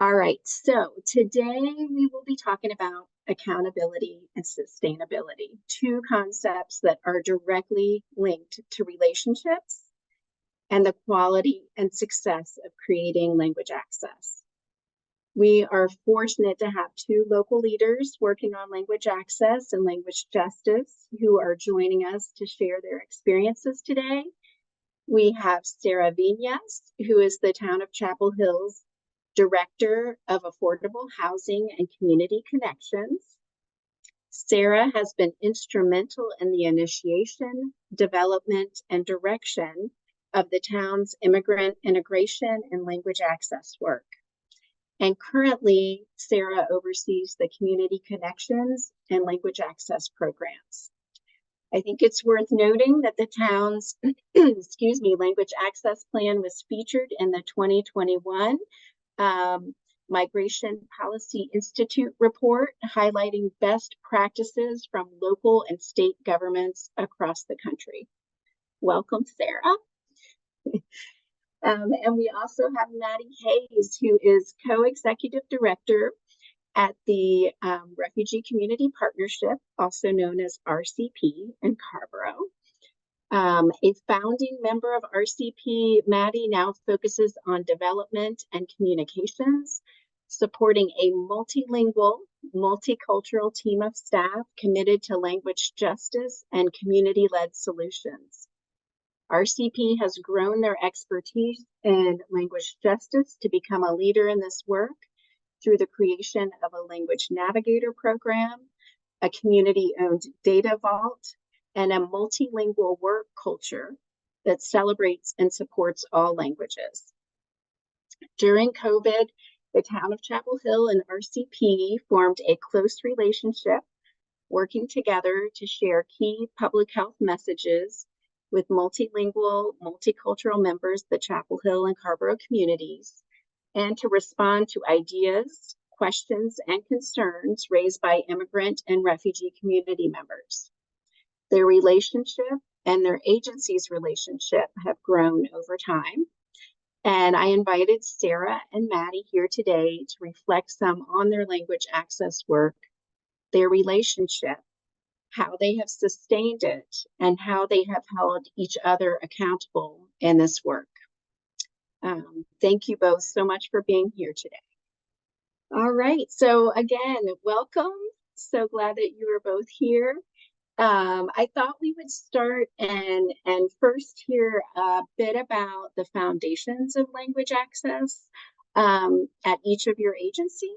All right, so today we will be talking about accountability and sustainability, two concepts that are directly linked to relationships and the quality and success of creating language access. We are fortunate to have two local leaders working on language access and language justice who are joining us to share their experiences today. We have Sarah Viñas, who is the Town of Chapel Hill's Director of Affordable Housing and Community Connections. Sarah has been instrumental in the initiation, development, and direction of the town's immigrant integration and language access work. And currently, Sarah oversees the Community Connections and Language Access programs. I think it's worth noting that the town's language access plan was featured in the 2021 Migration Policy Institute report, highlighting best practices from local and state governments across the country. Welcome, Sarah. And we also have Maddie Hayes, who is co-executive director at the Refugee Community Partnership, also known as RCP in Carborough. A founding member of RCP, Maddie now focuses on development and communications, supporting a multilingual, multicultural team of staff committed to language justice and community-led solutions. RCP has grown their expertise in language justice to become a leader in this work through the creation of a language navigator program, a community-owned data vault, and a multilingual work culture that celebrates and supports all languages. During COVID, the Town of Chapel Hill and RCP formed a close relationship, working together to share key public health messages with multilingual, multicultural members of the Chapel Hill and Carborough communities, and to respond to ideas, questions, and concerns raised by immigrant and refugee community members. Their relationship and their agency's relationship have grown over time. And I invited Sarah and Maddie here today to reflect some on their language access work, their relationship, how they have sustained it, and how they have held each other accountable in this work. Thank you both so much for being here today. All right, so again, welcome. So glad that you are both here. I thought we would start and first hear a bit about the foundations of language access at each of your agencies.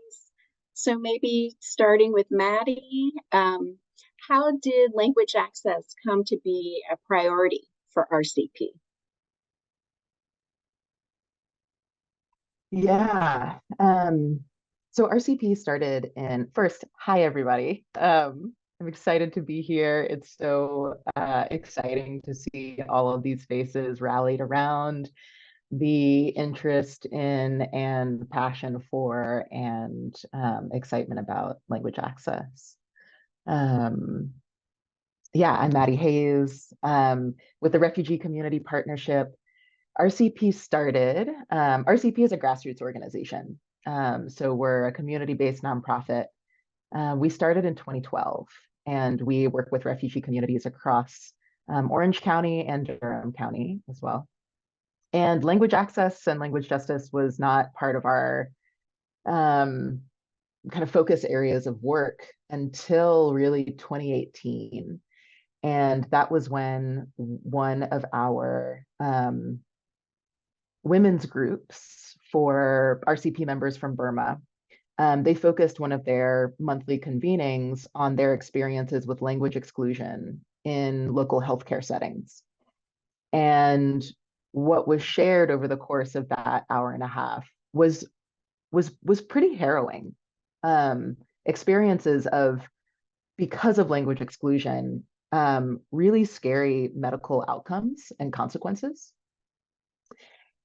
So maybe starting with Maddie, how did language access come to be a priority for RCP? Yeah. So RCP started in first, hi everybody. I'm excited to be here. It's so exciting to see all of these faces rallied around the interest in and passion for and excitement about language access. Yeah, I'm Maddie Hayes with the Refugee Community Partnership. RCP started, RCP is a grassroots organization. So we're a community-based nonprofit. We started in 2012, and we work with refugee communities across Orange County and Durham County as well. And language access and language justice was not part of our kind of focus areas of work until really 2018. And that was when one of our women's groups for RCP members from Burma, they focused one of their monthly convenings on their experiences with language exclusion in local healthcare settings. And what was shared over the course of that hour and a half was pretty harrowing. Experiences of, because of language exclusion, really scary medical outcomes and consequences.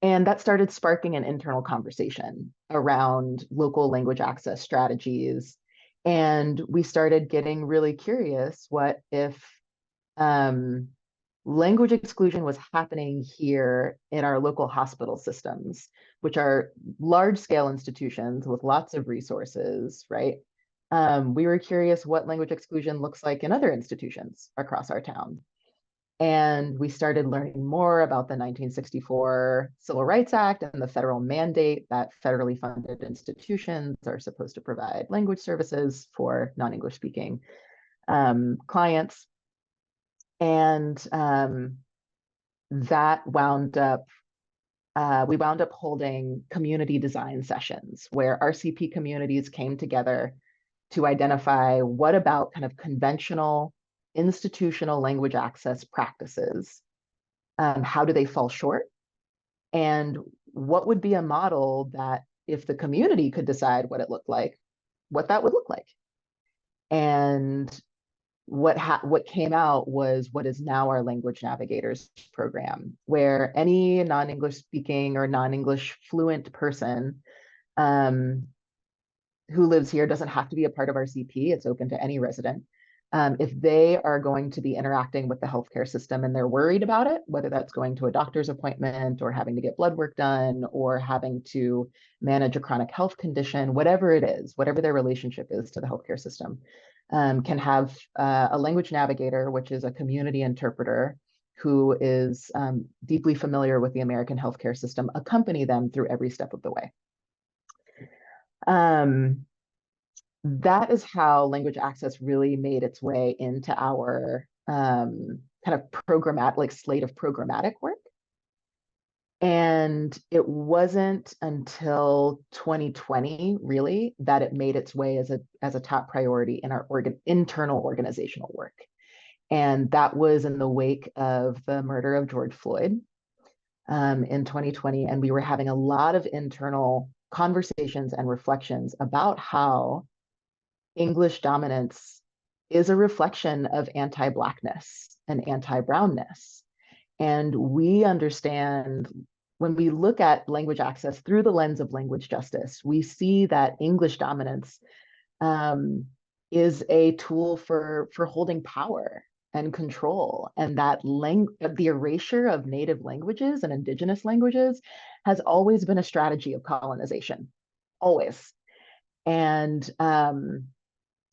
And that started sparking an internal conversation around local language access strategies. And we started getting really curious, what if language exclusion was happening here in our local hospital systems, which are large-scale institutions with lots of resources, right? We were curious what language exclusion looks like in other institutions across our town. And we started learning more about the 1964 Civil Rights Act and the federal mandate that federally funded institutions are supposed to provide language services for non-English speaking clients. And that wound up, we wound up holding community design sessions where RCP communities came together to identify what about kind of conventional institutional language access practices, how do they fall short? And what would be a model that if the community could decide what it looked like, what that would look like? And what came out was what is now our Language Navigators program, where any non-English speaking or non-English fluent person who lives here doesn't have to be a part of RCP. It's open to any resident. If they are going to be interacting with the healthcare system and they're worried about it, whether that's going to a doctor's appointment or having to get blood work done or having to manage a chronic health condition, whatever it is, whatever their relationship is to the healthcare system, can have a language navigator, which is a community interpreter who is deeply familiar with the American healthcare system, accompany them through every step of the way. That is how language access really made its way into our kind of programmatic, like slate of programmatic work. And it wasn't until 2020, really, that it made its way as a top priority in our internal organizational work. And that was in the wake of the murder of George Floyd in 2020. And we were having a lot of internal conversations and reflections about how English dominance is a reflection of anti-Blackness and anti-Brownness. And we understand when we look at language access through the lens of language justice, we see that English dominance is a tool for holding power and control, and that the erasure of native languages and indigenous languages has always been a strategy of colonization, always. And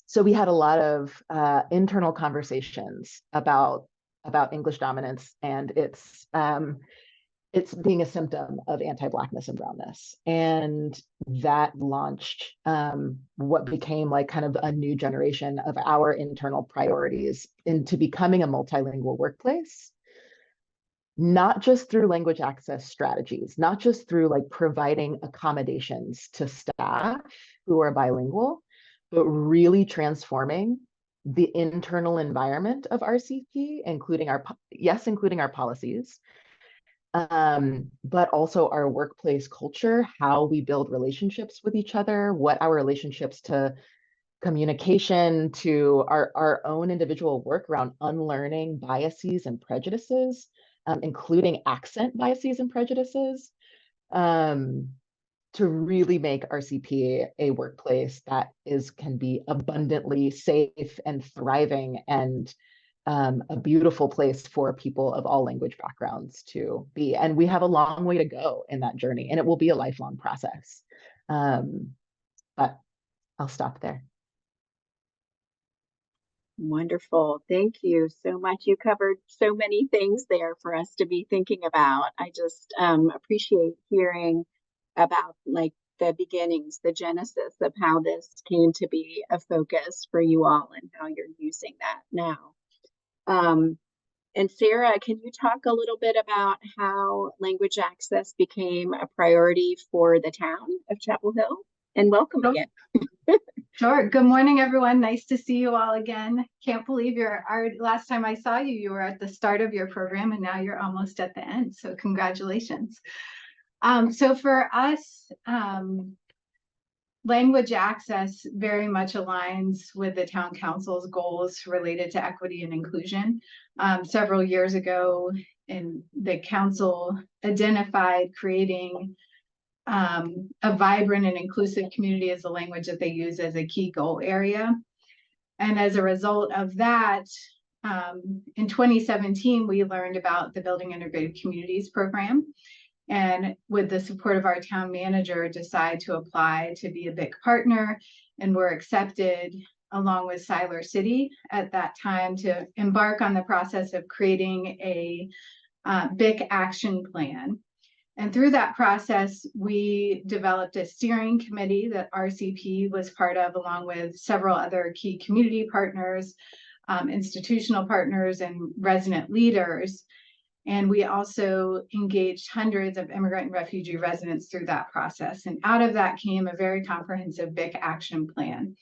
so we had a lot of internal conversations about English dominance and its being a symptom of anti-Blackness and Brownness. And that launched what became like kind of a new generation of our internal priorities into becoming a multilingual workplace, not just through language access strategies, not just through like providing accommodations to staff who are bilingual, but really transforming the internal environment of RCP, including our policies, but also our workplace culture, how we build relationships with each other, what our relationships to communication, to our own individual work around unlearning biases and prejudices, including accent biases and prejudices, to really make RCP a workplace that can be abundantly safe and thriving and a beautiful place for people of all language backgrounds to be. And we have a long way to go in that journey, and it will be a lifelong process. But I'll stop there. Wonderful. Thank you so much. You covered so many things there for us to be thinking about. I just appreciate hearing about like the beginnings, the genesis of how this came to be a focus for you all and how you're using that now. And Sarah, can you talk a little bit about how language access became a priority for the town of Chapel Hill? And welcome again. Sure. Good morning, everyone. Nice to see you all again. Can't believe last time I saw you, you were at the start of your program and now you're almost at the end. So congratulations. So for us, language access very much aligns with the town council's goals related to equity and inclusion. Several years ago, the council identified creating a vibrant and inclusive community as the language that they use as a key goal area. And as a result of that, in 2017, we learned about the Building Integrated Communities program, and with the support of our town manager, decided to apply to be a BIC partner, and were accepted along with Siler City at that time to embark on the process of creating a BIC action plan. And through that process, we developed a steering committee that RCP was part of, along with several other key community partners, institutional partners, and resident leaders. And we also engaged hundreds of immigrant and refugee residents through that process. And out of that came a very comprehensive BIC action plan.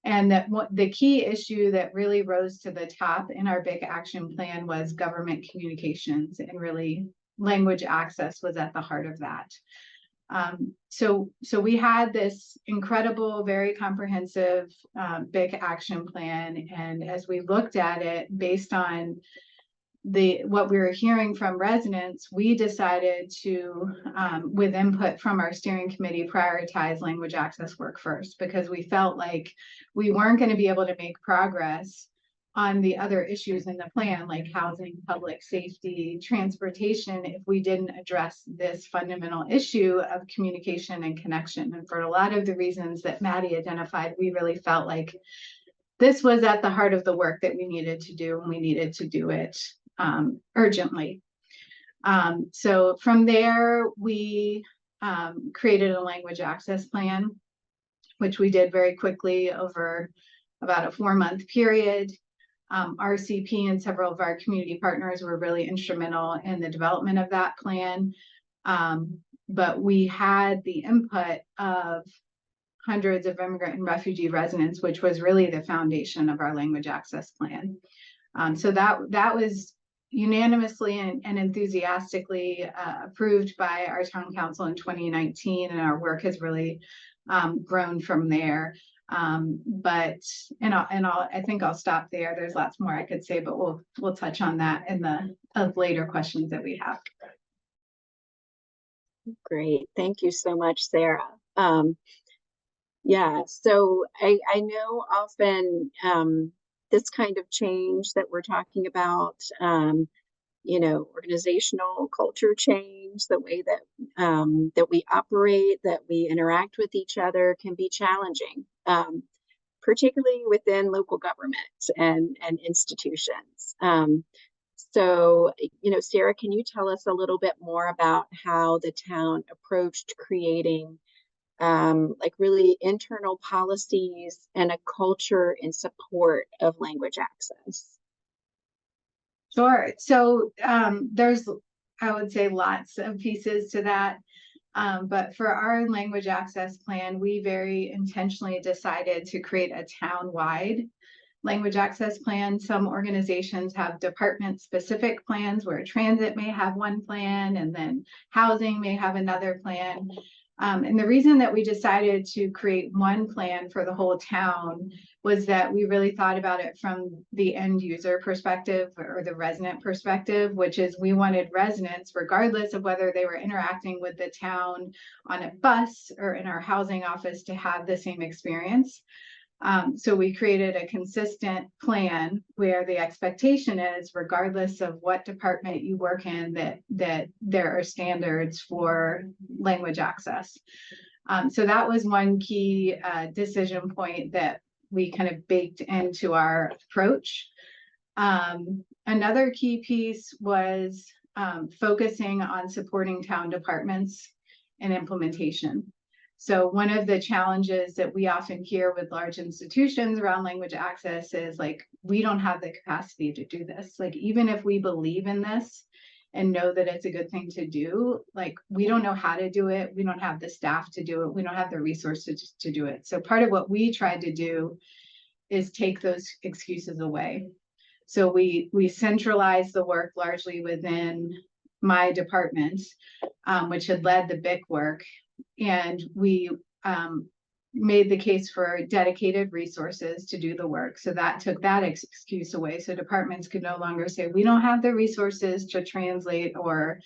And that the key issue that really rose to the top in our BIC action plan was government communications, and really language access was at the heart of that. So we had this incredible, very comprehensive BIC action plan. And as we looked at it, based on what we were hearing from residents, we decided to, with input from our steering committee, prioritize language access work first, because we felt like we weren't going to be able to make progress on the other issues in the plan, like housing, public safety, transportation, if we didn't address this fundamental issue of communication and connection. And for a lot of the reasons that Maddie identified, we really felt like this was at the heart of the work that we needed to do, and we needed to do it urgently. So from there, we created a language access plan, which we did very quickly over about a 4-month period. RCP and several of our community partners were really instrumental in the development of that plan. But we had the input of hundreds of immigrant and refugee residents, which was really the foundation of our language access plan. So that was unanimously and enthusiastically approved by our town council in 2019, and our work has really grown from there. I think I'll stop there. There's lots more I could say, but we'll touch on that in the later questions that we have. Great, thank you so much, Sarah. Yeah, so I know often this kind of change that we're talking about, organizational culture change, the way that that we operate, that we interact with each other, can be challenging, particularly within local government and institutions. So, Sarah, can you tell us a little bit more about how the town approached creating really internal policies and a culture in support of language access? Sure. So there's, I would say, lots of pieces to that. But for our language access plan, we very intentionally decided to create a town-wide language access plan. Some organizations have department-specific plans where transit may have one plan, and then housing may have another plan. And the reason that we decided to create one plan for the whole town was that we really thought about it from the end user perspective, or the resident perspective, which is we wanted residents, regardless of whether they were interacting with the town on a bus or in our housing office, to have the same experience. So we created a consistent plan where the expectation is, regardless of what department you work in, that there are standards for language access. So that was one key decision point that we kind of baked into our approach. Another key piece was focusing on supporting town departments in implementation. So one of the challenges that we often hear with large institutions around language access is like, we don't have the capacity to do this. Like, even if we believe in this and know that it's a good thing to do, like, we don't know how to do it. We don't have the staff to do it. We don't have the resources to do it. So part of what we tried to do is take those excuses away. So we centralized the work largely within my department, which had led the BIC work. And we made the case for dedicated resources to do the work. So that took that excuse away. So departments could no longer say, we don't have the resources to translate or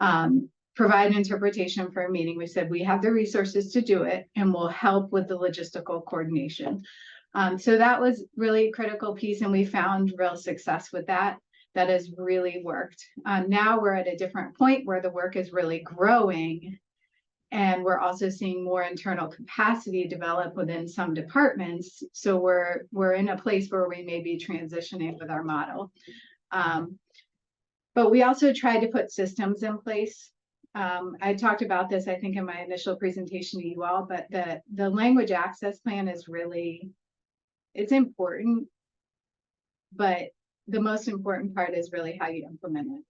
provide an interpretation for a meeting. We said, we have the resources to do it, and we'll help with the logistical coordination. So that was really a critical piece, and we found real success with that. That has really worked. Now we're at a different point where the work is really growing, and we're also seeing more internal capacity develop within some departments. So we're in a place where we may be transitioning with our model. But we also tried to put systems in place. I talked about this, I think, in my initial presentation to you all, but the language access plan is really, it's important, but the most important part is really how you implement it.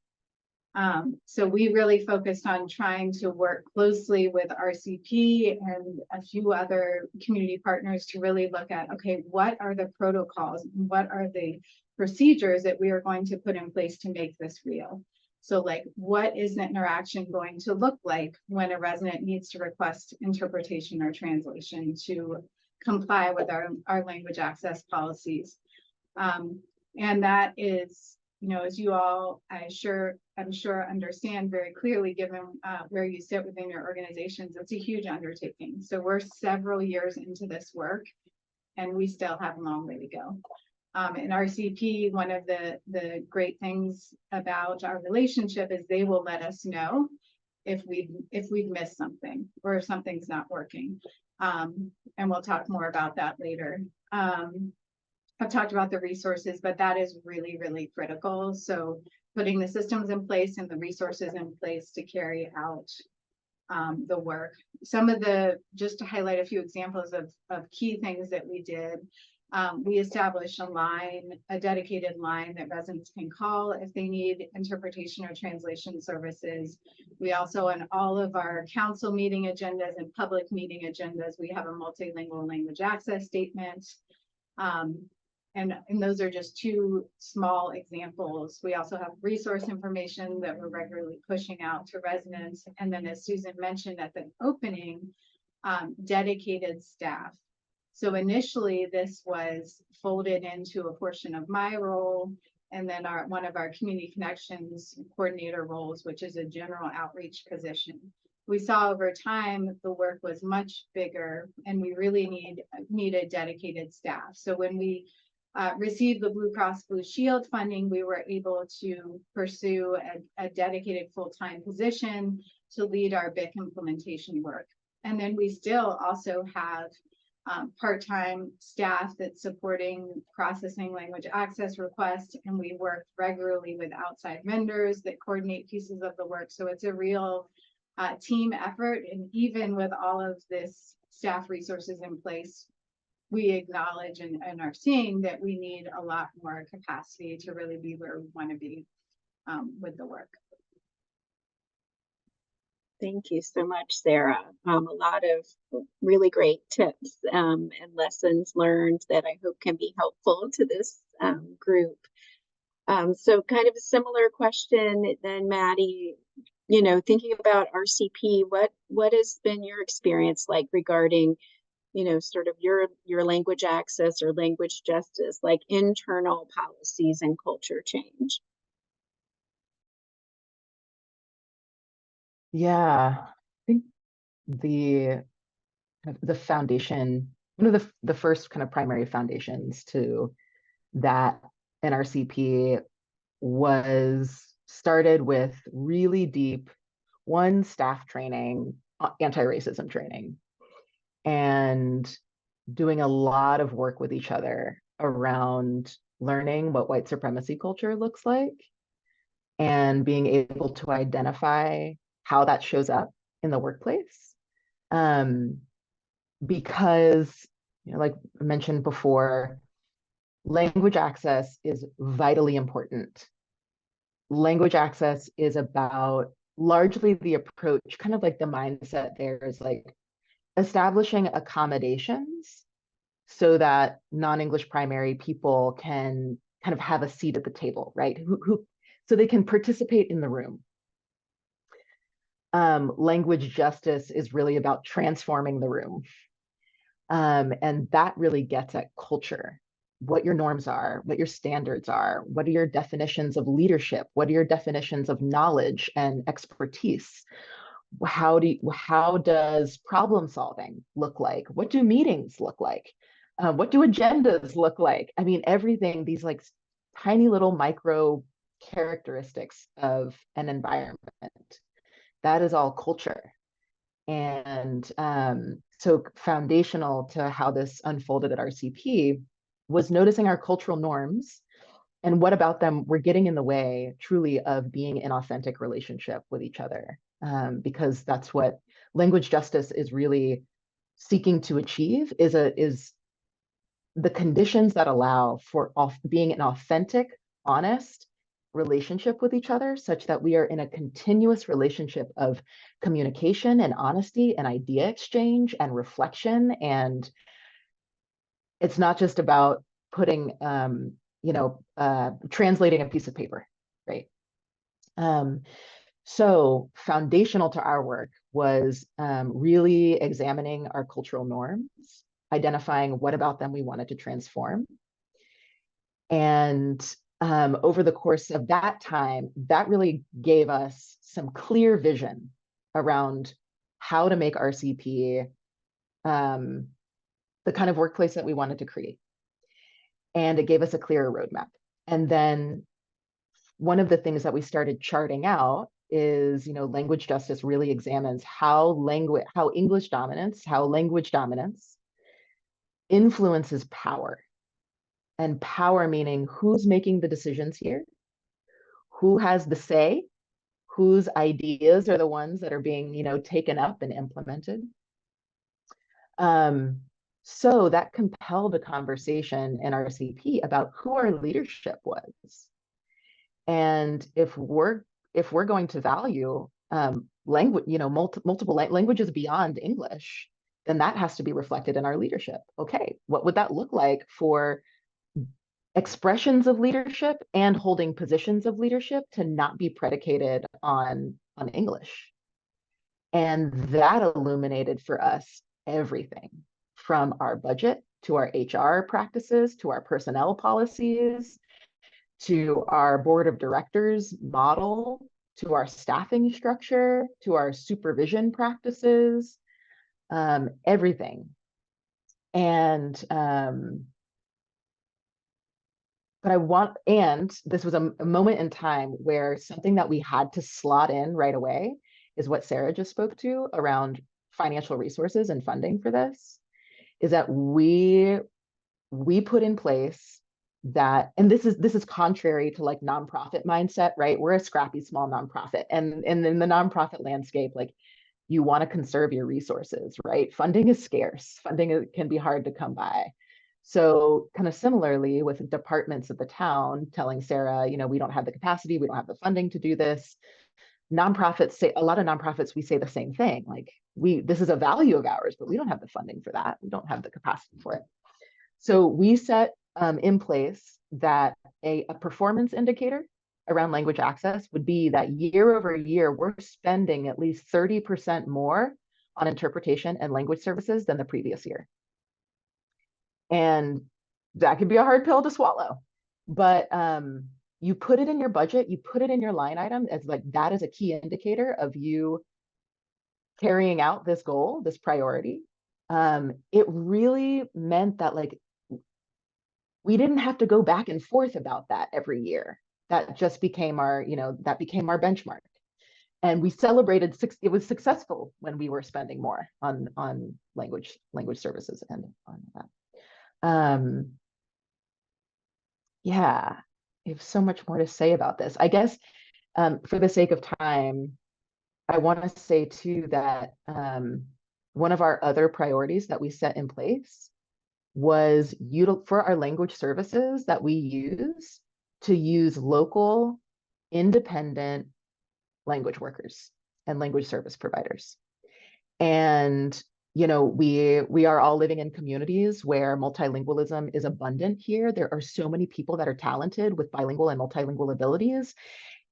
So we really focused on trying to work closely with RCP and a few other community partners to really look at, okay, what are the protocols? What are the procedures that we are going to put in place to make this real? So like, what is the interaction going to look like when a resident needs to request interpretation or translation to comply with our language access policies? And that is, you know, as you all, I'm sure understand very clearly, given where you sit within your organizations, it's a huge undertaking. So we're several years into this work, and we still have a long way to go. In RCP, one of the great things about our relationship is they will let us know if we've missed something or if something's not working. And we'll talk more about that later. I've talked about the resources, but that is really, really critical. So putting the systems in place and the resources in place to carry out the work. Some of just to highlight a few examples of key things that we did. We established a dedicated line that residents can call if they need interpretation or translation services. We also, on all of our council meeting agendas and public meeting agendas, we have a multilingual language access statement. And those are just two small examples. We also have resource information that we're regularly pushing out to residents. And then, as Susan mentioned at the opening, dedicated staff. So initially this was folded into a portion of my role, and then one of our community connections coordinator roles, which is a general outreach position. We saw over time the work was much bigger, and we really needed dedicated staff. So when we received the Blue Cross Blue Shield funding, we were able to pursue a dedicated full-time position to lead our BIC implementation work. And then we still also have part-time staff that's supporting processing language access requests, and we work regularly with outside vendors that coordinate pieces of the work. So it's a real team effort, and even with all of this staff resources in place, we acknowledge and are seeing that we need a lot more capacity to really be where we want to be with the work. Thank you so much, Sarah. A lot of really great tips and lessons learned that I hope can be helpful to this group. So kind of a similar question then, Maddie, you know, thinking about RCP, what has been your experience like regarding, you know, sort of your language access or language justice, like internal policies and culture change? Yeah, I think the foundation, one of the first kind of primary foundations to that NRCP was started with really deep staff training, anti-racism training, and doing a lot of work with each other around learning what white supremacy culture looks like and being able to identify how that shows up in the workplace. Because, you know, like I mentioned before, language access is vitally important. Language access is about largely the approach, kind of like the mindset there is like establishing accommodations so that non-English primary people can kind of have a seat at the table, right? So they can participate in the room. Language justice is really about transforming the room. And that really gets at culture, what your norms are, what your standards are, what are your definitions of leadership, what are your definitions of knowledge and expertise? How does problem solving look like? What do meetings look like? What do agendas look like? I mean, everything, these like tiny little micro characteristics of an environment, that is all culture. And so foundational to how this unfolded at RCP was noticing our cultural norms and what about them were getting in the way truly of being in authentic relationship with each other. Because that's what language justice is really seeking to achieve, is the conditions that allow for being an authentic, honest relationship with each other, such that we are in a continuous relationship of communication and honesty and idea exchange and reflection. And it's not just about putting, translating a piece of paper, right? So foundational to our work was really examining our cultural norms, identifying what about them we wanted to transform. And over the course of that time, that really gave us some clear vision around how to make RCP the kind of workplace that we wanted to create. And it gave us a clearer roadmap. And then one of the things that we started charting out is, language justice really examines how language dominance influences power. And power meaning who's making the decisions here, who has the say, whose ideas are the ones that are being, taken up and implemented. So that compelled a conversation in RCP about who our leadership was. And if we're going to value language, multiple languages beyond English, then that has to be reflected in our leadership. Okay, what would that look like for expressions of leadership and holding positions of leadership to not be predicated on English? And that illuminated for us everything from our budget to our HR practices, to our personnel policies, to our board of directors model, to our staffing structure, to our supervision practices, everything. And this was a moment in time where something that we had to slot in right away is what Sarah just spoke to around financial resources and funding for this, is that we put in place that, and this is contrary to like nonprofit mindset, right? We're a scrappy small nonprofit, and in the nonprofit landscape, like you want to conserve your resources, right? Funding is scarce. Funding can be hard to come by. So kind of similarly with departments of the town telling Sarah, we don't have the capacity, we don't have the funding to do this. Nonprofits say, a lot of nonprofits, we say the same thing, like this is a value of ours, but we don't have the funding for that. We don't have the capacity for it. So we set in place that a performance indicator around language access would be that year over year, we're spending at least 30% more on interpretation and language services than the previous year. And that could be a hard pill to swallow, but you put it in your budget, you put it in your line item as like, that is a key indicator of you carrying out this goal, this priority. It really meant that like, we didn't have to go back and forth about that every year. That just became our, that became our benchmark. And we celebrated, it was successful when we were spending more on language services and on that. Yeah, I have so much more to say about this. I guess for the sake of time, I want to say too that one of our other priorities that we set in place was for our language services that we use to use local, independent language workers and language service providers. And we are all living in communities where multilingualism is abundant here. There are so many people that are talented with bilingual and multilingual abilities.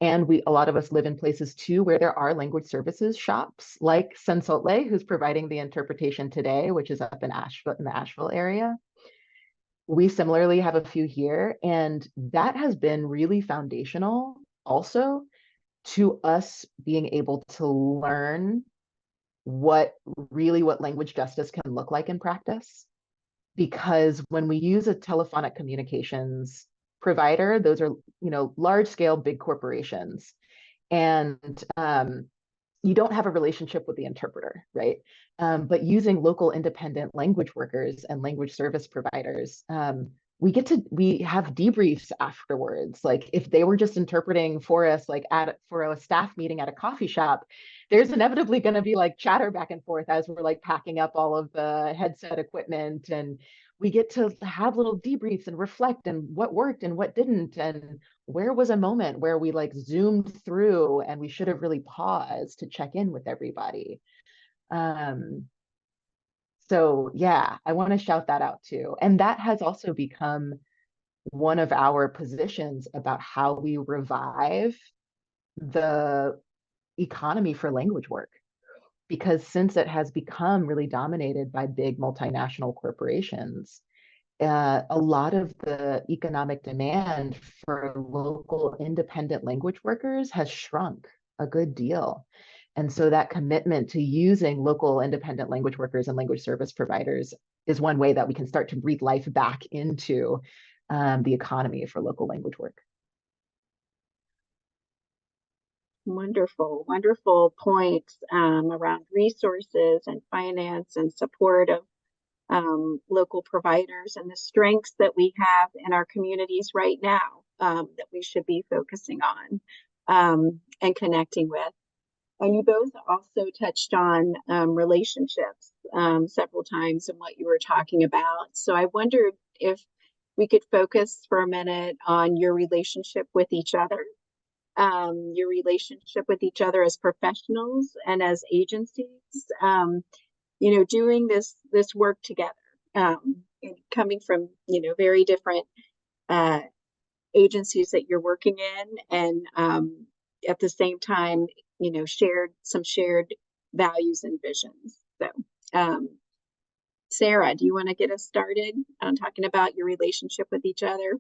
And a lot of us live in places too where there are language services shops like Sensotle, who's providing the interpretation today, which is up in the Asheville area. We similarly have a few here, and that has been really foundational also to us being able to learn what language justice can look like in practice. because when we use a telephonic communications provider, those are, large scale, big corporations. And you don't have a relationship with the interpreter, right? But using local independent language workers and language service providers, we have debriefs afterwards. Like if they were just interpreting for us, like for a staff meeting at a coffee shop, there's inevitably going to be like chatter back and forth as we're like packing up all of the headset equipment, and we get to have little debriefs and reflect and what worked and what didn't, and where was a moment where we like zoomed through and we should have really paused to check in with everybody. So yeah, I want to shout that out too. And that has also become one of our positions about how we revive the economy for language work. Because since it has become really dominated by big multinational corporations, a lot of the economic demand for local independent language workers has shrunk a good deal. And so that commitment to using local independent language workers and language service providers is one way that we can start to breathe life back into the economy for local language work. Wonderful, wonderful points around resources and finance and support of local providers and the strengths that we have in our communities right now that we should be focusing on and connecting with. And you both also touched on relationships several times in what you were talking about. So I wondered if we could focus for a minute on your relationship with each other, your relationship with each other as professionals and as agencies, doing this work together, coming from, very different agencies that you're working in, and at the same time, shared values and visions. So, Sarah, do you want to get us started on talking about your relationship with each other?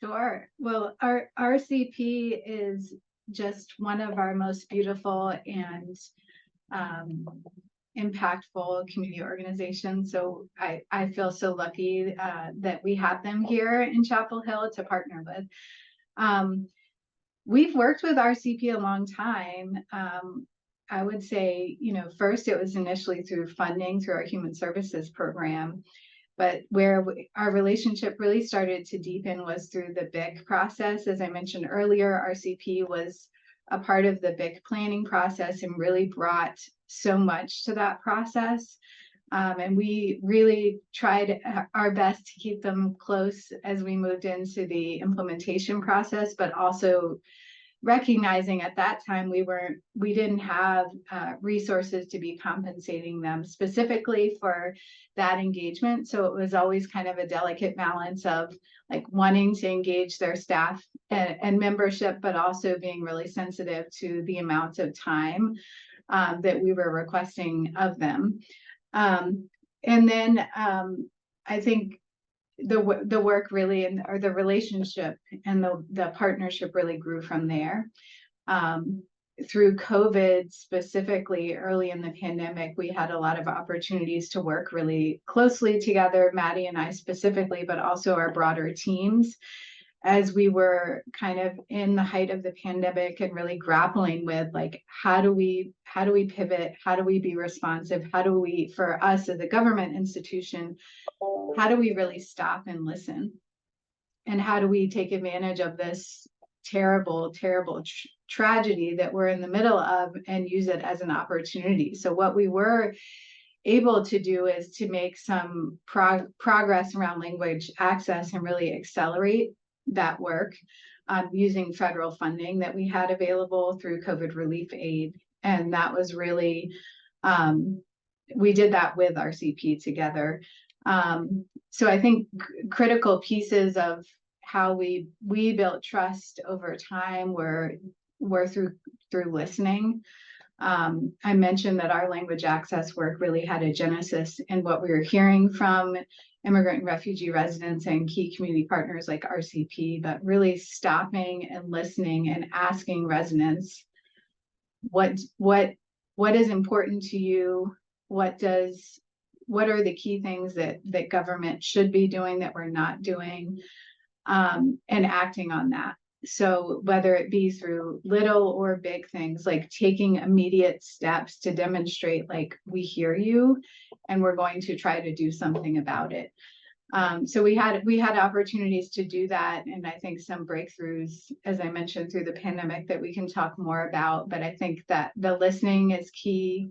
Sure. Well, our RCP is just one of our most beautiful and impactful community organizations. So I feel so lucky that we have them here in Chapel Hill to partner with. We've worked with RCP a long time. I would say, first it was initially through funding through our human services program, but where our relationship really started to deepen was through the BIC process. As I mentioned earlier, RCP was a part of the BIC planning process and really brought so much to that process. And we really tried our best to keep them close as we moved into the implementation process, but also recognizing at that time we didn't have resources to be compensating them specifically for that engagement. So it was always kind of a delicate balance of like wanting to engage their staff and membership, but also being really sensitive to the amount of time that we were requesting of them. And then I think the work really or the relationship and the partnership really grew from there. Through COVID, specifically early in the pandemic, we had a lot of opportunities to work really closely together, Maddie and I specifically, but also our broader teams, as we were kind of in the height of the pandemic and really grappling with like, how do we pivot? How do we be responsive? How do we, for us as a government institution, how do we really stop and listen? And how do we take advantage of this terrible, terrible tragedy that we're in the middle of and use it as an opportunity? So what we were able to do is to make some progress around language access and really accelerate that work using federal funding that we had available through COVID relief aid. And that was really, we did that with RCP together. So I think critical pieces of how we built trust over time were through listening. I mentioned that our language access work really had a genesis in what we were hearing from immigrant and refugee residents and key community partners like RCP, but really stopping and listening and asking residents, what is important to you? What does what are the key things that government should be doing that we're not doing, and acting on that. So whether it be through little or big things, like taking immediate steps to demonstrate, like, we hear you and we're going to try to do something about it. So we had opportunities to do that, and I think some breakthroughs, as I mentioned, through the pandemic that we can talk more about. But I think that the listening is key.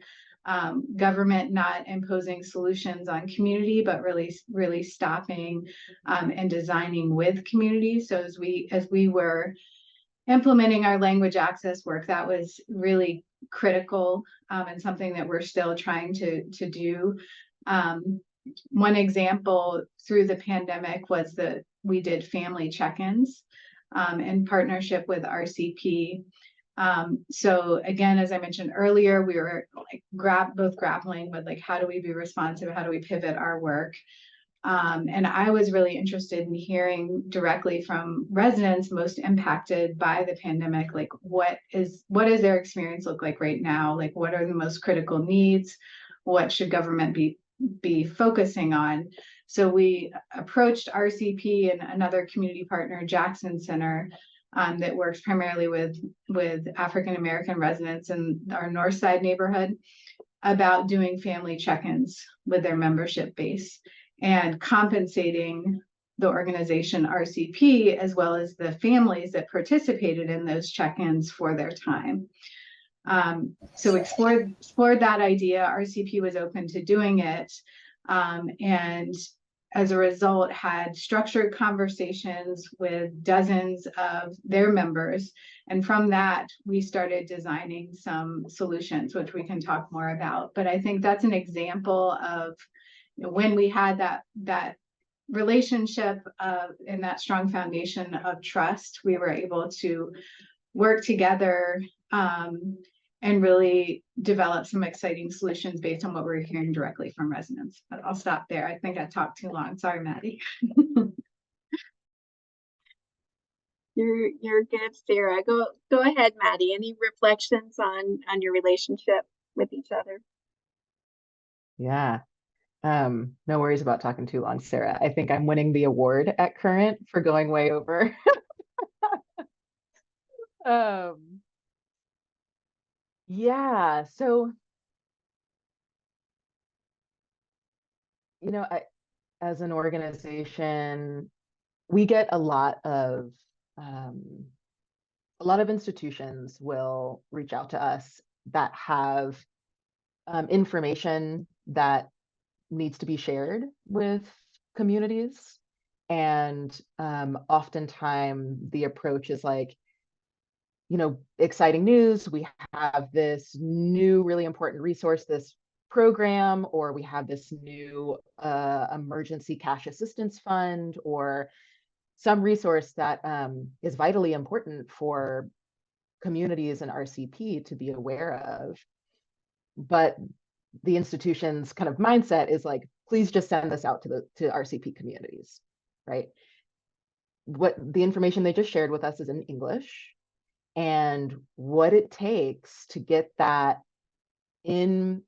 Government not imposing solutions on community, but really stopping and designing with community. So as we were implementing our language access work, that was really critical, and something that we're still trying to do. One example through the pandemic was that we did family check-ins in partnership with RCP. So again, as I mentioned earlier, we were like both grappling with, like, how do we be responsive? How do we pivot our work? And I was really interested in hearing directly from residents most impacted by the pandemic, like, what is their experience look like right now? Like, what are the most critical needs? What should government be focusing on? So we approached RCP and another community partner, Jackson Center, that works primarily with African American residents in our North Side neighborhood, about doing family check-ins with their membership base and compensating the organization RCP, as well as the families that participated in those check-ins, for their time. So explored that idea. RCP was open to doing it, and as a result had structured conversations with dozens of their members. And from that, we started designing some solutions, which we can talk more about. But I think that's an example of, you know, when we had that relationship and that strong foundation of trust, we were able to work together and really develop some exciting solutions based on what we're hearing directly from residents. But I'll stop there. I think I talked too long. Sorry, Maddie. You're good, Sarah. Go ahead, Maddie. Any reflections on your relationship with each other? Yeah. No worries about talking too long, Sarah. I think I'm winning the award at Current for going way over. Yeah, so, you know, as an organization, we get a lot of institutions will reach out to us that have information that needs to be shared with communities. And oftentimes the approach is like, you know, exciting news, we have this new really important resource, this program, or we have this new emergency cash assistance fund, or some resource that is vitally important for communities and RCP to be aware of. But the institution's kind of mindset is like, please just send this out to RCP communities, right? What the information they just shared with us is in English, and what it takes to get that in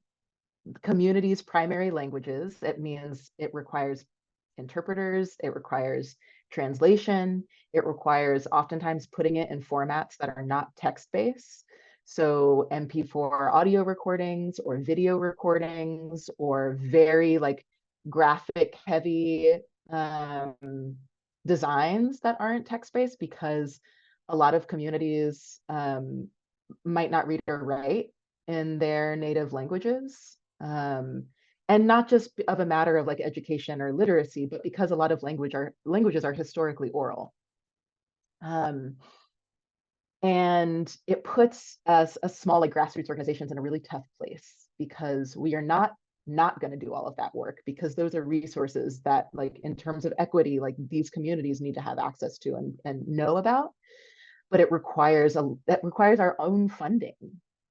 communities' primary languages, it means it requires interpreters, it requires translation, it requires oftentimes putting it in formats that are not text-based. So MP4 audio recordings or video recordings, or very like graphic heavy designs that aren't text-based, because a lot of communities might not read or write in their native languages. And not just of a matter of like education or literacy, but because a lot of languages are historically oral. And it puts us, small like grassroots organizations, in a really tough place, because we are not going to do all of that work, because those are resources that, like, in terms of equity, like, these communities need to have access to and know about. But it requires our own funding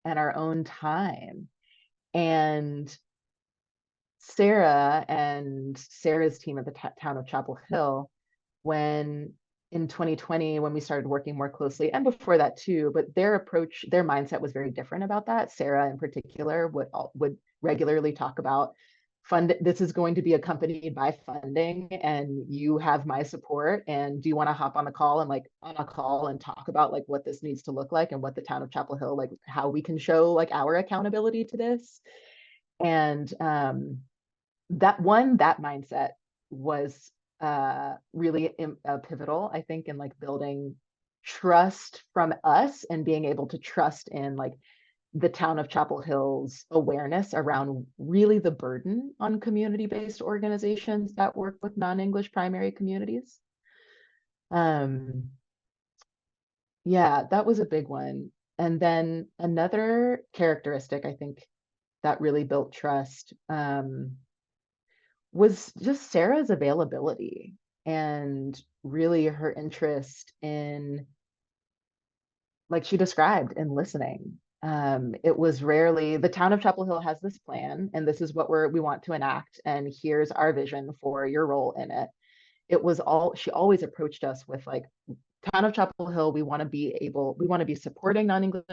and our own time. And Sarah and Sarah's team at the town of Chapel Hill, when in 2020, when we started working more closely, and before that too, but their mindset was very different about that. Sarah in particular would regularly talk about this is going to be accompanied by funding, and you have my support. And do you want to hop on a call and talk about like what this needs to look like and what the town of Chapel Hill, like how we can show like our accountability to this? And that mindset was really pivotal, I think, in like building trust from us and being able to trust in like the town of Chapel Hill's awareness around really the burden on community-based organizations that work with non-English primary communities. Yeah, that was a big one. And then another characteristic I think that really built trust was just Sarah's availability and really her interest in, like she described, in listening. It was rarely, the town of Chapel Hill has this plan and this is what we want to enact, and here's our vision for your role in it. It was all, she always approached us with like, town of Chapel Hill, we want to be supporting non-English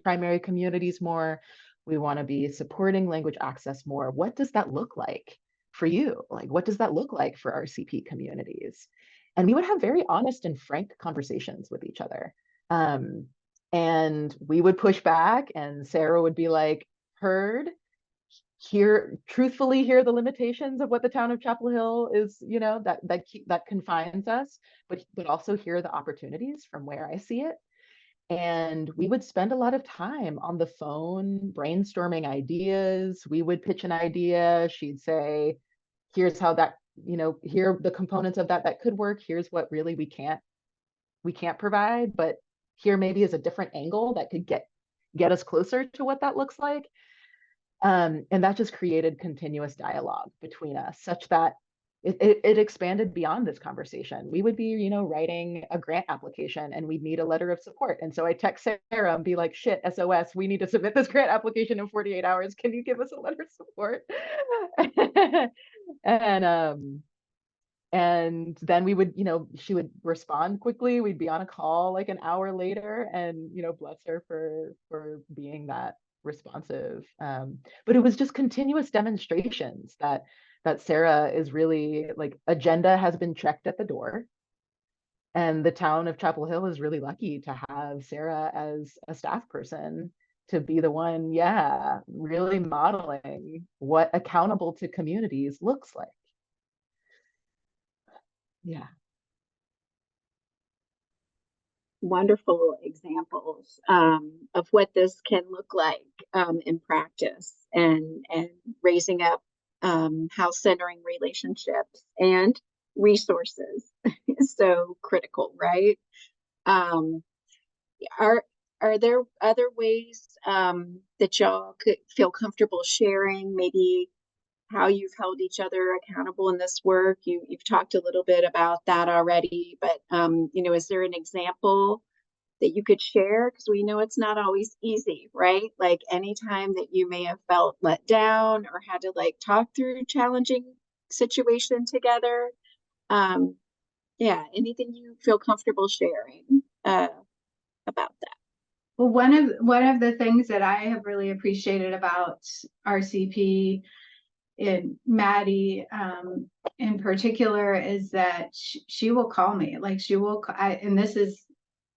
primary communities more. We want to be supporting language access more. What does that look like for you? Like, what does that look like for RCP communities? And we would have very honest and frank conversations with each other. And we would push back, and Sarah would be like, heard, truthfully hear the limitations of what the town of Chapel Hill is, you know, that confines us, but also hear the opportunities from where I see it. And we would spend a lot of time on the phone brainstorming ideas. We would pitch an idea. She'd say, here's how that, you know, here are the components of that could work. Here's what really we can't provide, but here maybe is a different angle that could get us closer to what that looks like. And that just created continuous dialogue between us, such that it expanded beyond this conversation. We would be, you know, writing a grant application and we'd need a letter of support. And so I text Sarah and be like, shit, SOS, we need to submit this grant application in 48 hours. Can you give us a letter of support? And then we would, you know, she would respond quickly. We'd be on a call like an hour later, and, you know, bless her for being that responsive. But it was just continuous demonstrations that Sarah is really like, agenda has been checked at the door. And the town of Chapel Hill is really lucky to have Sarah as a staff person to be the one, yeah, really modeling what accountable to communities looks like. Yeah. Wonderful examples of what this can look like in practice, and raising up house centering relationships and resources is so critical, right? Are there other ways that y'all could feel comfortable sharing, maybe how you've held each other accountable in this work? You've talked a little bit about that already, but you know, is there an example that you could share? Because we know it's not always easy, right? Like anytime that you may have felt let down or had to like talk through challenging situation together. Yeah, anything you feel comfortable sharing about that? Well, one of the things that I have really appreciated about RCP in Maddie in particular is that she will call me. Like she will, and this is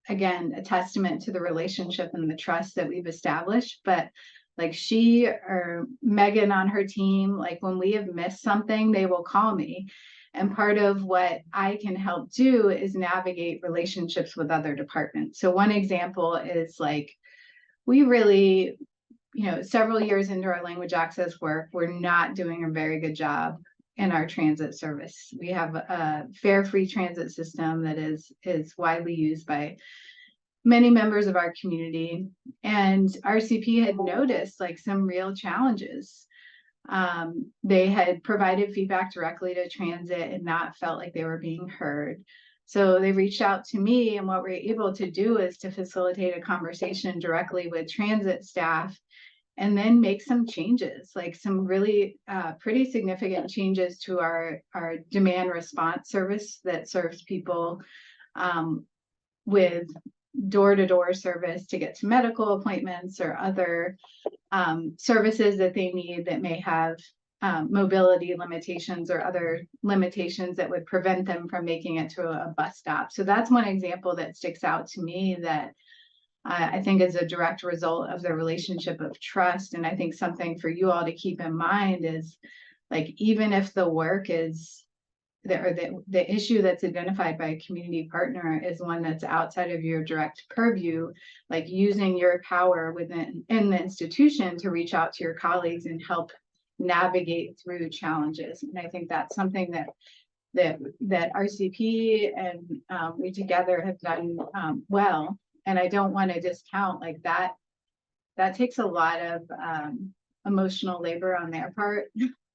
again a testament to the relationship and the trust that we've established. But like she or Megan on her team, like when we have missed something, they will call me. And part of what I can help do is navigate relationships with other departments. So one example is like, we really, you know, several years into our language access work, we're not doing a very good job in our transit service. We have a fare-free transit system that is widely used by many members of our community. And RCP had noticed like some real challenges. They had provided feedback directly to transit and not felt like they were being heard. So they reached out to me, and what we're able to do is to facilitate a conversation directly with transit staff and then make some changes, like some really pretty significant changes to our demand response service that serves people with door-to-door service to get to medical appointments or other services that they need that may have mobility limitations or other limitations that would prevent them from making it to a bus stop. So that's one example that sticks out to me that I think is a direct result of the relationship of trust. And I think something for you all to keep in mind is, like, even if the work is the issue that's identified by a community partner is one that's outside of your direct purview, like using your power in the institution to reach out to your colleagues and help navigate through challenges. And I think that's something that RCP and we together have done well. And I don't want to discount like that. That takes a lot of emotional labor on their part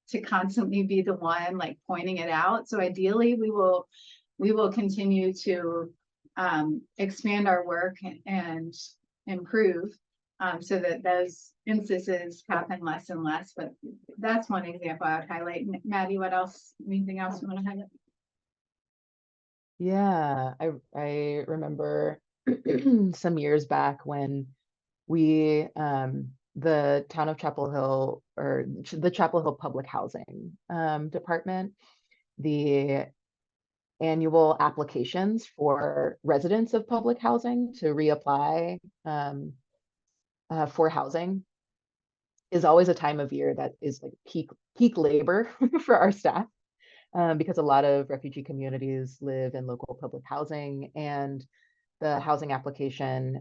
to constantly be the one like pointing it out. So ideally, we will continue to expand our work and improve so that those instances happen less and less. But that's one example I would highlight. Maddie, what else? Anything else you want to highlight? Yeah, I remember some years back when we the town of Chapel Hill, or the Chapel Hill Public Housing Department, the annual applications for residents of public housing to reapply for housing is always a time of year that is like peak labor for our staff, because a lot of refugee communities live in local public housing, and the housing application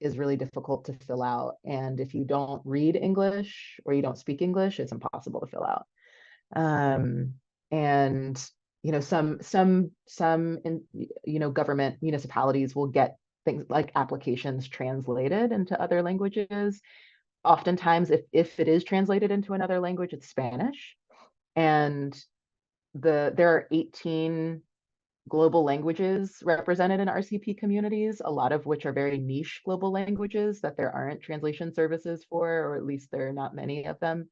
is really difficult to fill out. And if you don't read English or you don't speak English, it's impossible to fill out. And some government municipalities will get things like applications translated into other languages. Oftentimes, if it is translated into another language, it's Spanish. And there are 18 global languages represented in RCP communities, a lot of which are very niche global languages that there aren't translation services for, or at least there are not many of them.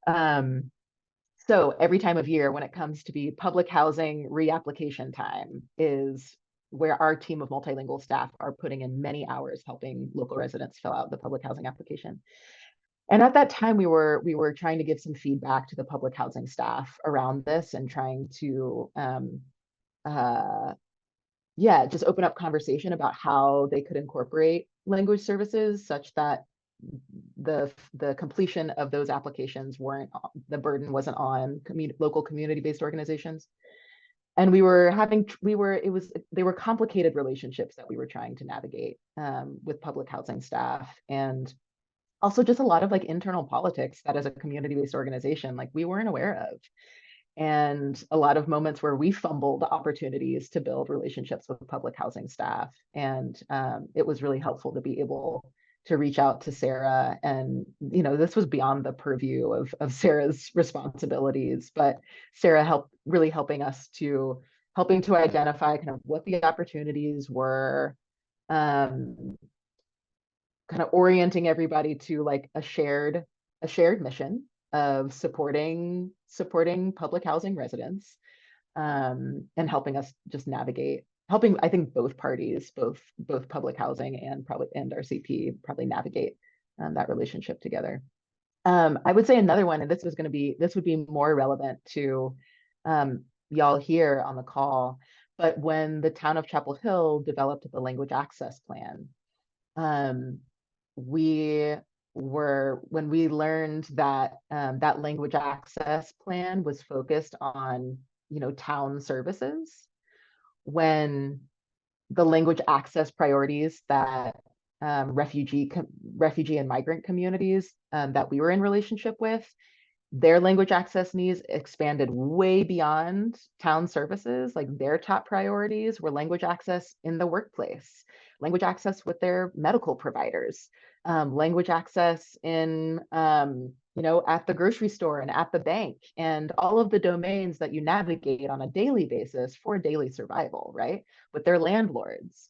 So every time of year when it comes to be public housing reapplication time is where our team of multilingual staff are putting in many hours helping local residents fill out the public housing application. And at that time, we were trying to give some feedback to the public housing staff around this and trying to just open up conversation about how they could incorporate language services such that the completion of those applications the burden wasn't on local community-based organizations. And they were complicated relationships that we were trying to navigate with public housing staff, and also just a lot of like internal politics that as a community-based organization, like we weren't aware of. And a lot of moments where we fumbled opportunities to build relationships with public housing staff. And it was really helpful to be able to reach out to Sarah. And, this was beyond the purview of Sarah's responsibilities, but Sarah helping to identify kind of what the opportunities were, kind of orienting everybody to like a shared mission of supporting public housing residents, and helping us just helping I think both parties, both public housing and RCP probably navigate that relationship together. I would say another one, and this would be more relevant to y'all here on the call, but when the town of Chapel Hill developed the language access plan, when we learned that that language access plan was focused on town services, when the language access priorities that refugee and migrant communities that we were in relationship with, their language access needs expanded way beyond town services. Like their top priorities were language access in the workplace, language access with their medical providers, language access in, at the grocery store and at the bank, and all of the domains that you navigate on a daily basis for daily survival, right? With their landlords.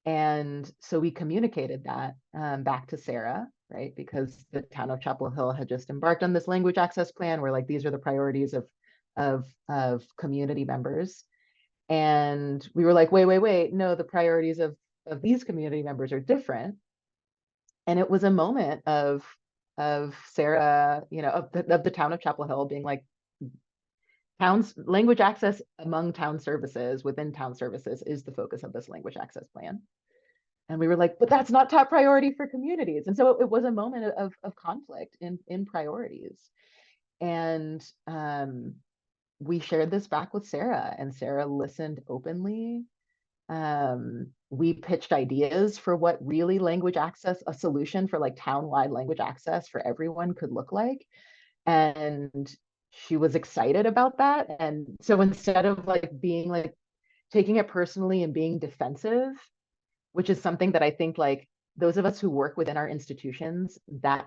And so we communicated that back to Sarah, right? Because the town of Chapel Hill had just embarked on this language access plan where like, these are the priorities of community members. And we were like, wait, no, the priorities of these community members are different. And it was a moment of Sarah, of the town of Chapel Hill being like, towns language access among town services, within town services, is the focus of this language access plan. And we were like, but that's not top priority for communities. And so it was a moment of conflict in priorities. And we shared this back with Sarah, and Sarah listened openly. We pitched ideas for what really language access, a solution for like town-wide language access for everyone could look like. And she was excited about that. And so instead of like being like taking it personally and being defensive, which is something that I think like those of us who work within our institutions, that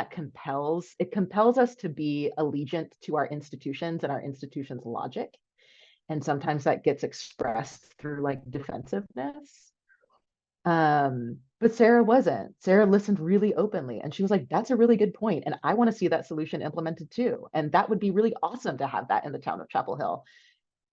compels us to be allegiant to our institutions and our institutions' logic. And sometimes that gets expressed through like defensiveness. But Sarah wasn't. Sarah listened really openly, and she was like, that's a really good point, and I want to see that solution implemented too. And that would be really awesome to have that in the town of Chapel Hill.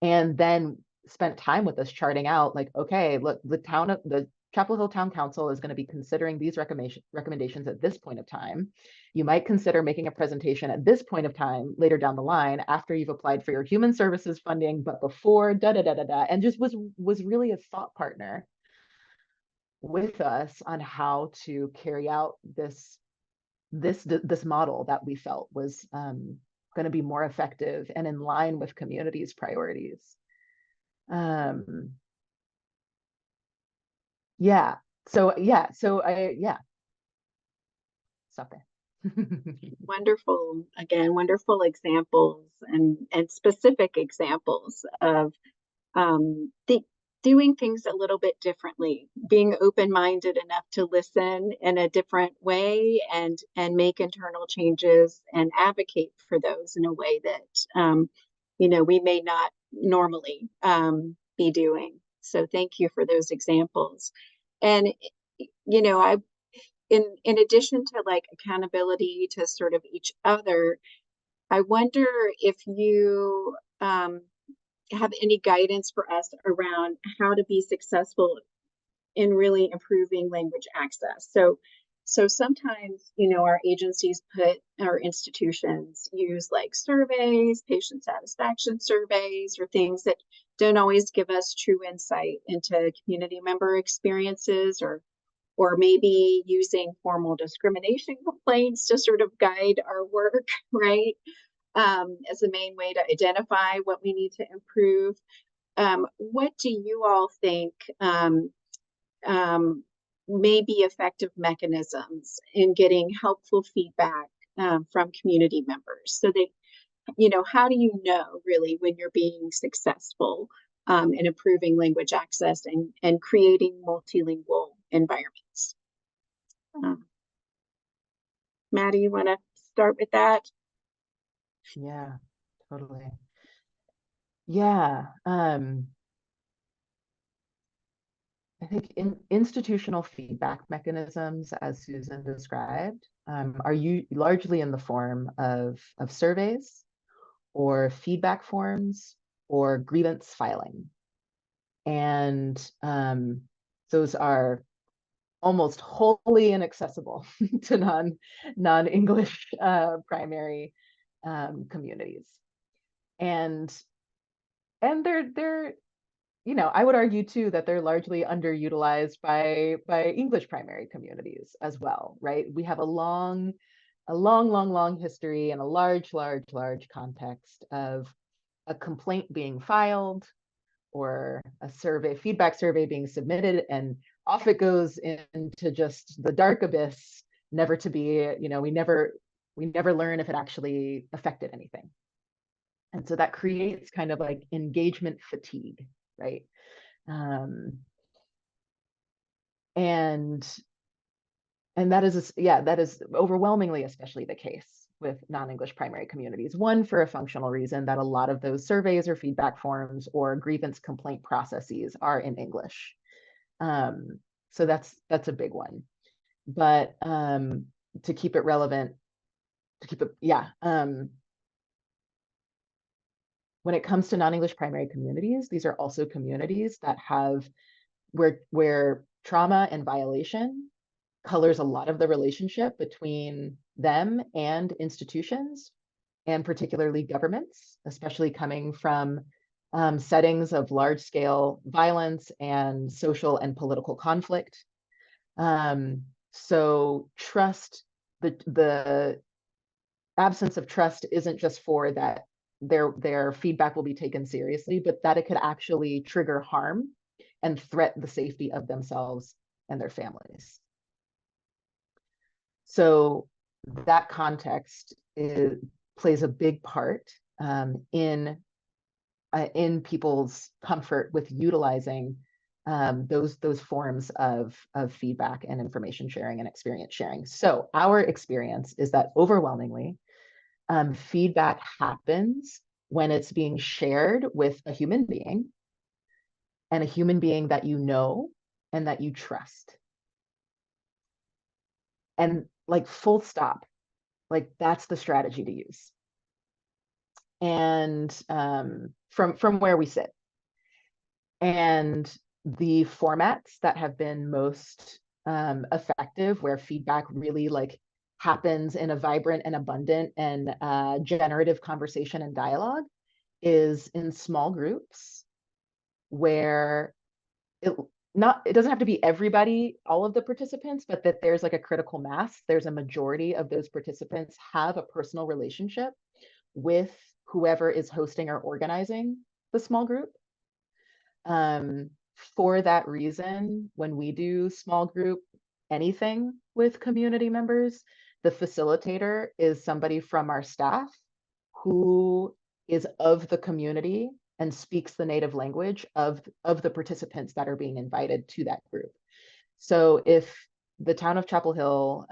And then spent time with us charting out like, okay, look, the Chapel Hill Town Council is going to be considering these recommendations at this point of time. You might consider making a presentation at this point of time later down the line after you've applied for your human services funding, but before da da da da da, and just was really a thought partner with us on how to carry out this model that we felt was going to be more effective and in line with communities' priorities. Yeah. So stop there. Wonderful, again, wonderful examples and specific examples of doing things a little bit differently, being open-minded enough to listen in a different way and make internal changes and advocate for those in a way that we may not normally be doing. So thank you for those examples. And I in addition to like accountability to sort of each other, I wonder if you have any guidance for us around how to be successful in really improving language access. So sometimes, our agencies our institutions use like surveys, patient satisfaction surveys, or things that don't always give us true insight into community member experiences, or maybe using formal discrimination complaints to sort of guide our work, right? As the main way to identify what we need to improve. What do you all think may be effective mechanisms in getting helpful feedback from community members? So that, how do you know really when you're being successful in improving language access and creating multilingual environments? Maddie, you want to start with that? Yeah, totally. Yeah. I think institutional feedback mechanisms, as Susan described, are largely in the form of surveys or feedback forms or grievance filing. And those are almost wholly inaccessible to non-English primary communities. And they're I would argue too that they're largely underutilized by English primary communities as well, right? We have a long history and a large context of a complaint being filed or a feedback survey being submitted, and off it goes into just the dark abyss, never to be, we never learn if it actually affected anything. And so that creates kind of like engagement fatigue, right? And that is overwhelmingly especially the case with non-English primary communities. One, for a functional reason, that a lot of those surveys or feedback forms or grievance complaint processes are in English. So that's a big one. But to keep it relevant, when it comes to non-English primary communities, these are also communities that have where trauma and violation colors a lot of the relationship between them and institutions, and particularly governments, especially coming from settings of large-scale violence and social and political conflict. So trust, the absence of trust isn't just for that their feedback will be taken seriously, but that it could actually trigger harm and threaten the safety of themselves and their families. So that context plays a big part in people's comfort with utilizing those forms of feedback and information sharing and experience sharing. So our experience is that overwhelmingly, feedback happens when it's being shared with a human being, and a human being that you know and that you trust. And like, full stop, like, that's the strategy to use. And from where we sit. And the formats that have been most effective, where feedback really like happens in a vibrant and abundant and generative conversation and dialogue, is in small groups, where it doesn't have to be everybody, all of the participants, but that there's like a critical mass. There's a majority of those participants have a personal relationship with whoever is hosting or organizing the small group. For that reason, when we do small group anything with community members, the facilitator is somebody from our staff who is of the community and speaks the native language of the participants that are being invited to that group. So if the town of Chapel Hill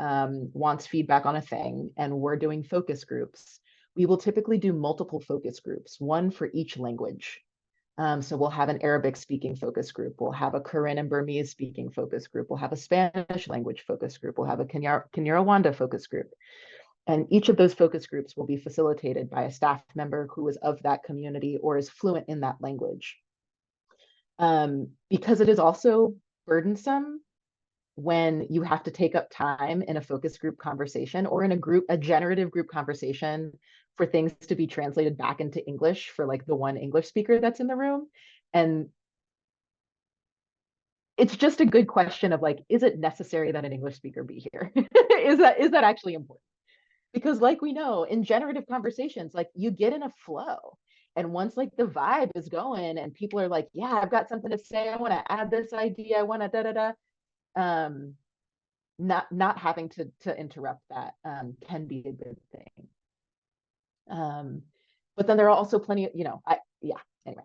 wants feedback on a thing and we're doing focus groups, we will typically do multiple focus groups, one for each language. So we'll have an Arabic speaking focus group. We'll have a Karen and Burmese speaking focus group. We'll have a Spanish language focus group. We'll have a Kinyarwanda focus group. And each of those focus groups will be facilitated by a staff member who is of that community or is fluent in that language. Because it is also burdensome when you have to take up time in a focus group conversation or in a generative group conversation for things to be translated back into English for like the one English speaker that's in the room. And it's just a good question of like, is it necessary that an English speaker be here? Is that actually important? Because like we know, in generative conversations, like you get in a flow. And once like the vibe is going and people are like, yeah, I've got something to say. I want to add this idea. I want to da-da-da. Not having to interrupt that can be a good thing. But then there are also plenty of, anyway.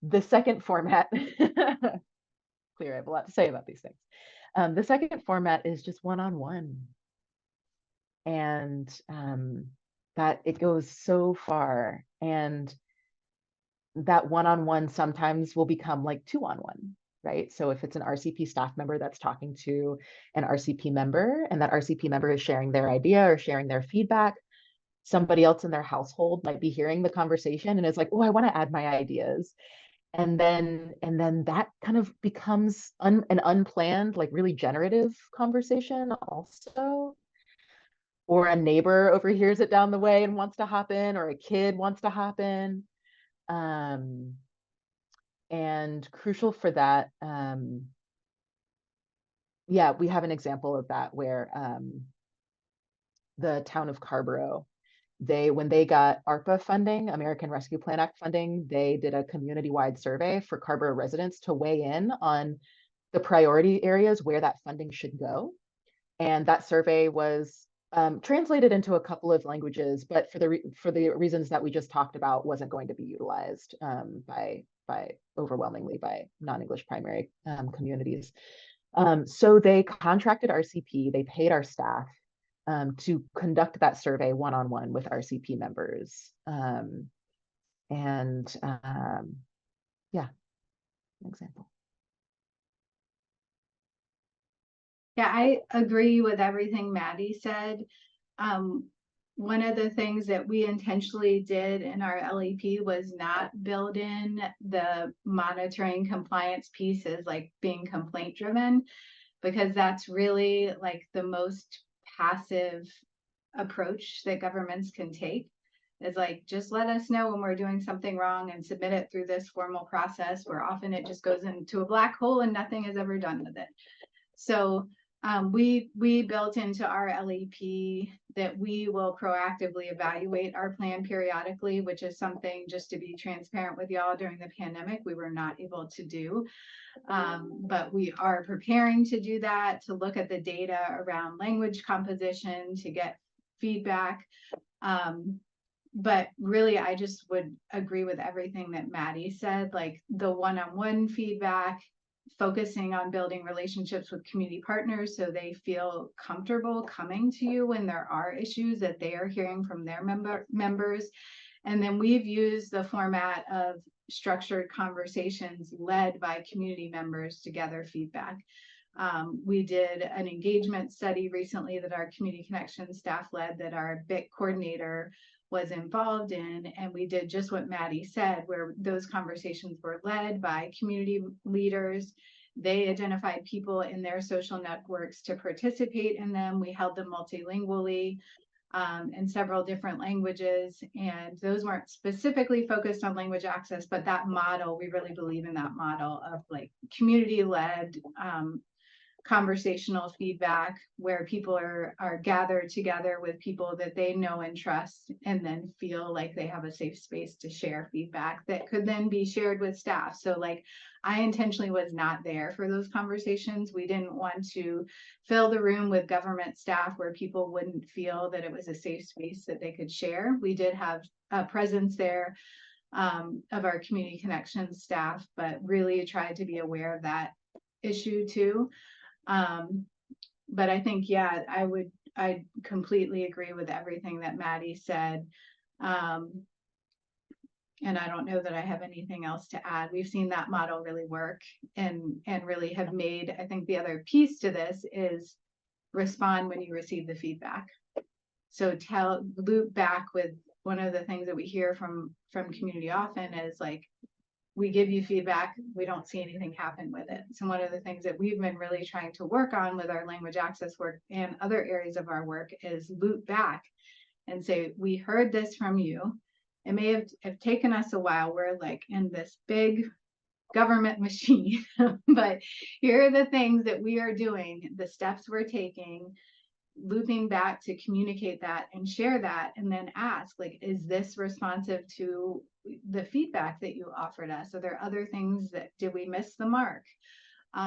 The second format, clear, I have a lot to say about these things. The second format is just one-on-one. And that it goes so far, and that one-on-one sometimes will become like two-on-one, right? So if it's an RCP staff member that's talking to an RCP member, and that RCP member is sharing their idea or sharing their feedback, somebody else in their household might be hearing the conversation and is like, oh, I want to add my ideas. And then that kind of becomes an unplanned, like really generative conversation also. Or a neighbor overhears it down the way and wants to hop in, or a kid wants to hop in. And crucial for that, we have an example of that where the town of Carborough, when they got ARPA funding, American Rescue Plan Act funding, they did a community-wide survey for Carborough residents to weigh in on the priority areas where that funding should go. And that survey was translated into a couple of languages, but for the reasons that we just talked about, wasn't going to be utilized by overwhelmingly by non-English primary communities. So they contracted RCP, they paid our staff to conduct that survey one-on-one with RCP members. An example. Yeah, I agree with everything Maddie said. One of the things that we intentionally did in our LEP was not build in the monitoring compliance piece as like being complaint driven. because that's really like the most passive approach that governments can take. Is like, just let us know when we're doing something wrong and submit it through this formal process, where often it just goes into a black hole and nothing is ever done with it. So we built into our LEP that we will proactively evaluate our plan periodically, which is something, just to be transparent with y'all, during the pandemic, we were not able to do. But we are preparing to do that, to look at the data around language composition, to get feedback. But really, I just would agree with everything that Maddie said, like the one-on-one feedback, focusing on building relationships with community partners so they feel comfortable coming to you when there are issues that they are hearing from their members. And then we've used the format of structured conversations led by community members to gather feedback. We did an engagement study recently that our community connections staff led, that our BIC coordinator was involved in, and we did just what Maddie said, where those conversations were led by community leaders. They identified people in their social networks to participate in them. We held them multilingually in several different languages, and those weren't specifically focused on language access, but that model, we really believe in that model of like community-led conversational feedback, where people are gathered together with people that they know and trust, and then feel like they have a safe space to share feedback that could then be shared with staff. So like, I intentionally was not there for those conversations. We didn't want to fill the room with government staff where people wouldn't feel that it was a safe space that they could share. We did have a presence there of our community connections staff, but really tried to be aware of that issue too. But I think, yeah, I completely agree with everything that Maddie said. And I don't know that I have anything else to add. We've seen that model really work and really have made, I think the other piece to this is respond when you receive the feedback. So loop back with one of the things that we hear from community often is like, we give you feedback, we don't see anything happen with it. So one of the things that we've been really trying to work on with our language access work and other areas of our work is loop back and say, we heard this from you. It may have taken us a while. We're like in this big government machine, but here are the things that we are doing, the steps we're taking, looping back to communicate that and share that, and then ask, like, is this responsive to the feedback that you offered us? Are there other things that, did we miss the mark?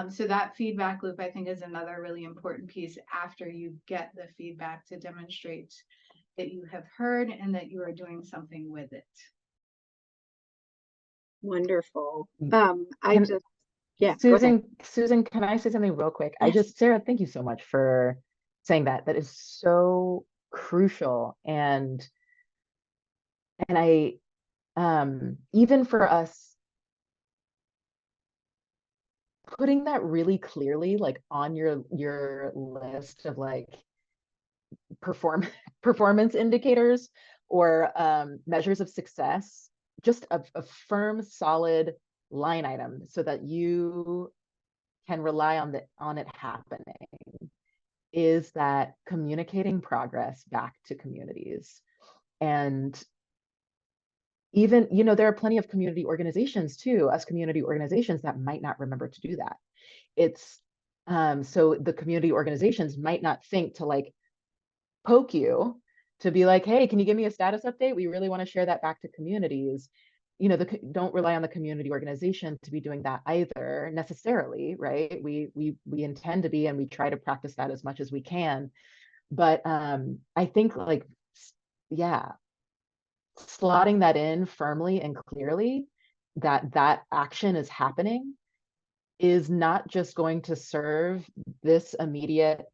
So that feedback loop, I think, is another really important piece after you get the feedback, to demonstrate that you have heard and that you are doing something with it. Wonderful. Susan, can I say something real quick? Yes. Sarah, thank you so much for saying that. That is so crucial. And I, even for us, putting that really clearly, like on your list of like performance indicators or measures of success, just a firm, solid line item so that you can rely on it happening, is that communicating progress back to communities. And even, there are plenty of community organizations too, us community organizations, that might not remember to do that. It's so the community organizations might not think to like poke you to be like, hey, can you give me a status update? We really want to share that back to communities. Don't rely on the community organization to be doing that either necessarily, right? We intend to be, and we try to practice that as much as we can. But I think like, yeah, slotting that in firmly and clearly, that action is happening, is not just going to serve this immediate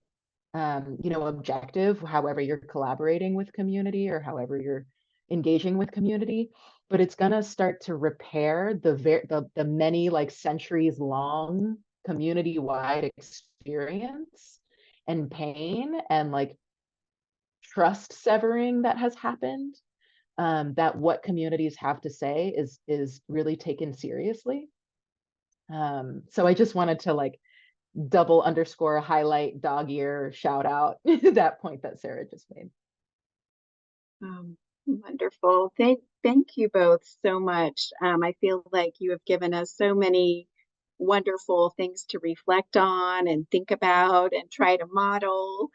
objective, however you're collaborating with community or however you're engaging with community, but it's going to start to repair the many like centuries long community-wide experience and pain and like trust severing that has happened, that what communities have to say is really taken seriously. So I just wanted to like double underscore highlight dog ear shout out that point that Sarah just made. Wonderful. Thank you both so much. I feel like you have given us so many wonderful things to reflect on and think about and try to model.